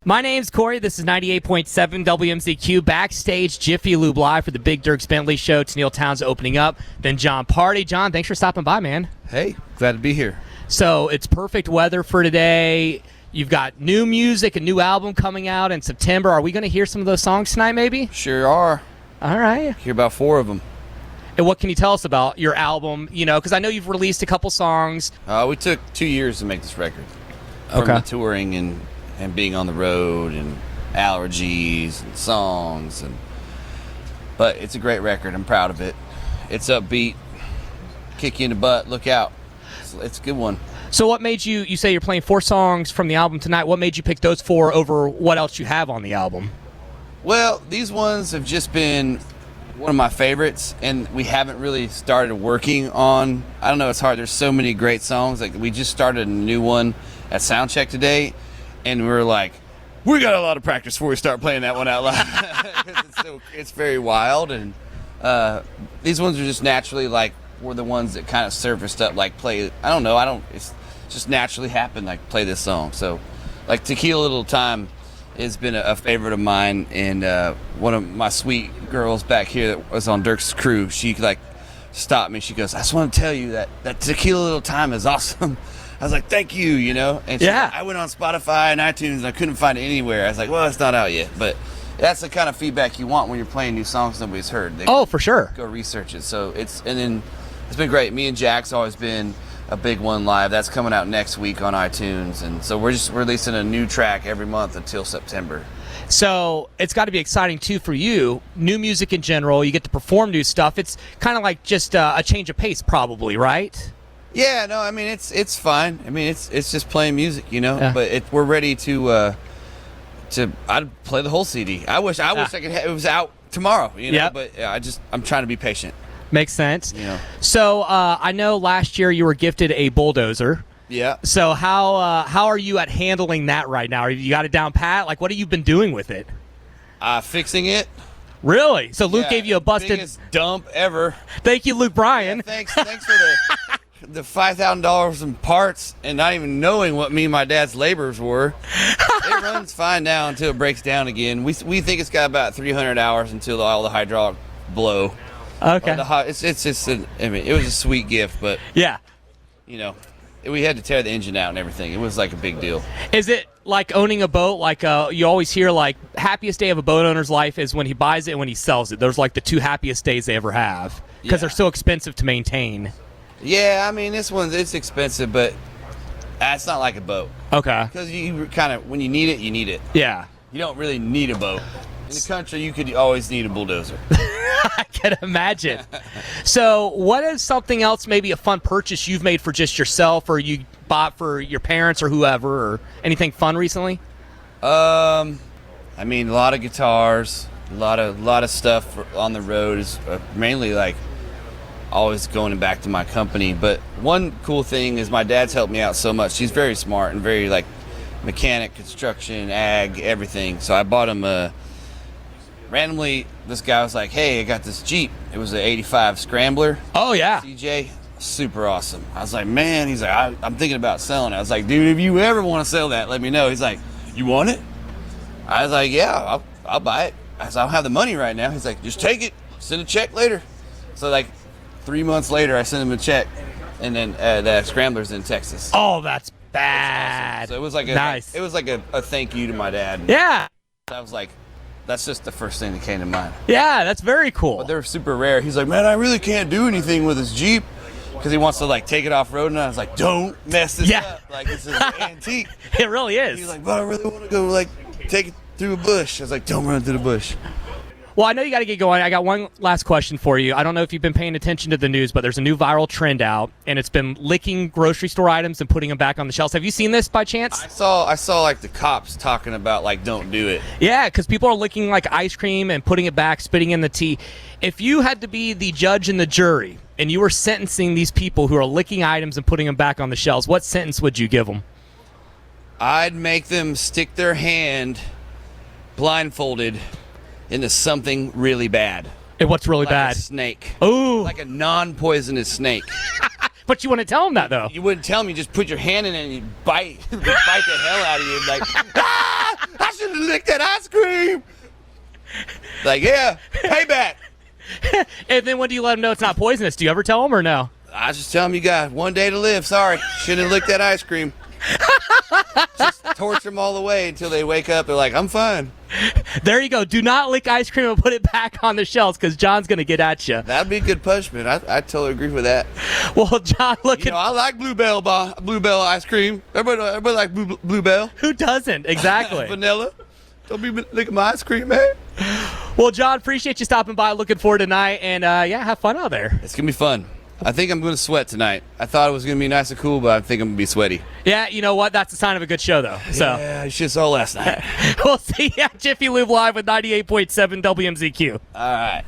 My name's Corey. This is 98.7 WMZQ. Backstage, Jiffy Lube live for the big Dierks Bentley show. Tennille Towns opening up. Then Jon Pardi. Jon, thanks for stopping by, man. Hey, glad to be here. So it's perfect weather for today. You've got new music, a new album coming out in September. Are we going to hear some of those songs tonight, maybe? Sure are. All right. Hear about 4 of them. And what can you tell us about your album? You know, because I know you've released a couple songs. We took 2 years to make this record. From the touring and being on the road and allergies and songs. But it's a great record. I'm proud of it. It's upbeat. Kick you in the butt. Look out. It's a good one. So what made you say you're playing 4 songs from the album tonight. What made you pick those 4 over what else you have on the album? Well, these ones have just been one of my favorites, and we haven't really started working on. I don't know, it's hard. There's so many great songs. Like, we just started a new one at Soundcheck today, and we were like, we got a lot of practice before we start playing that one out loud. It's very wild, and these ones are just naturally like were the ones that kind of surfaced up. Like play, I don't know, it's just naturally happened. Like play this song. So, like Tequila Little Time has been a favorite of mine, and one of my sweet girls back here that was on Dierks' crew, she like stopped me. She goes, I just want to tell you that Tequila Little Time is awesome. I was like, thank you, you know? And yeah. I went on Spotify and iTunes and I couldn't find it anywhere. I was like, well, it's not out yet. But that's the kind of feedback you want when you're playing new songs nobody's heard. For sure. Go research it. So it's been great. Me and Jack's always been a big one live. That's coming out next week on iTunes. And so we're just releasing a new track every month until September. So it's got to be exciting, too, for you. New music in general. You get to perform new stuff. It's kind of like just a change of pace, probably, right? Yeah, no, I mean it's fine. I mean it's just playing music, you know. Yeah. But we're ready to I'd play the whole CD. I wish I could. It was out tomorrow, you know. Yep. But I'm trying to be patient. Makes sense. You know. So I know last year you were gifted a bulldozer. Yeah. So how are you at handling that right now? You got it down pat? Like, what have you been doing with it? Fixing it. Really? So Luke gave you a busted biggest dump ever. Thank you, Luke Bryan. Yeah, thanks for the $5,000 in parts and not even knowing what me and my dad's labors were. It runs fine now until it breaks down again. We think it's got about 300 hours until all the hydraulic blow. Okay. It's just it was a sweet gift, but yeah, you know, we had to tear the engine out and everything. It was like a big deal. Is it like owning a boat? Like you always hear, like happiest day of a boat owner's life is when he buys it and when he sells it. Those are like the 2 happiest days they ever have because they're so expensive to maintain. Yeah, I mean it's expensive, but it's not like a boat. Okay. Because you kind of when you need it, you need it. Yeah. You don't really need a boat. In the country, you could always need a bulldozer. I can imagine. So what is something else, maybe a fun purchase you've made for just yourself or you bought for your parents or whoever or anything fun recently? I mean, a lot of guitars, a lot of stuff on the road is mainly like always going back to my company. But one cool thing is my dad's helped me out so much. He's very smart and very like mechanic, construction, ag, everything. So I bought him randomly, this guy was like, hey, I got this Jeep. It was an 85 Scrambler. Oh, yeah. CJ, super awesome. I was like, man, he's like, I'm thinking about selling it. I was like, dude, if you ever want to sell that, let me know. He's like, you want it? I was like, yeah, I'll buy it. I was like, I don't have the money right now. He's like, just take it. Send a check later. So like 3 months later, I sent him a check, and then the Scrambler's in Texas. Oh, that's bad. Awesome. So it was like nice. It was like a thank you to my dad. Yeah. I was like, that's just the first thing that came to mind. Yeah, that's very cool. But they're super rare. He's like, man, I really can't do anything with this Jeep because he wants to like take it off road. And I was like, don't mess this up. Like this is an antique. It really is. He's like, but I really want to go like take it through a bush. I was like, don't run through the bush. Well, I know you got to get going. I got one last question for you. I don't know if you've been paying attention to the news, but there's a new viral trend out, and it's been licking grocery store items and putting them back on the shelves. Have you seen this by chance? I saw like the cops talking about like don't do it. Yeah, because people are licking like ice cream and putting it back, spitting in the tea. If you had to be the judge and the jury, and you were sentencing these people who are licking items and putting them back on the shelves, what sentence would you give them? I'd make them stick their hand blindfolded into something really bad. And what's really like bad? A snake. Ooh. Like a non-poisonous snake. But you wouldn't tell them that, though. You wouldn't tell them. You just put your hand in it and you bite the hell out of you. Like, I should Like, yeah, payback. And then when do you let them know it's not poisonous? Do you ever tell them or no? I just tell them you got 1 day to live. Sorry, shouldn't have licked that ice cream. Just torture them all the way until they wake up. They're like, I'm fine. There you go. Do not lick ice cream and put it back on the shelves because John's going to get at you. That'd be a good punishment. I totally agree with that. Well, John, look You know, I like Bluebell ice cream. Everybody like Bluebell. who doesn't? Exactly. Vanilla. Don't be licking my ice cream, man. Well, John, appreciate you stopping by. Looking forward to tonight. And, yeah, have fun out there. It's going to be fun. I think I'm going to sweat tonight. I thought it was going to be nice and cool, but I think I'm going to be sweaty. Yeah, you know what? That's a sign of a good show, though. So Yeah, I just saw last night. we'll see you at Jiffy Lube Live with 98.7 WMZQ. All right.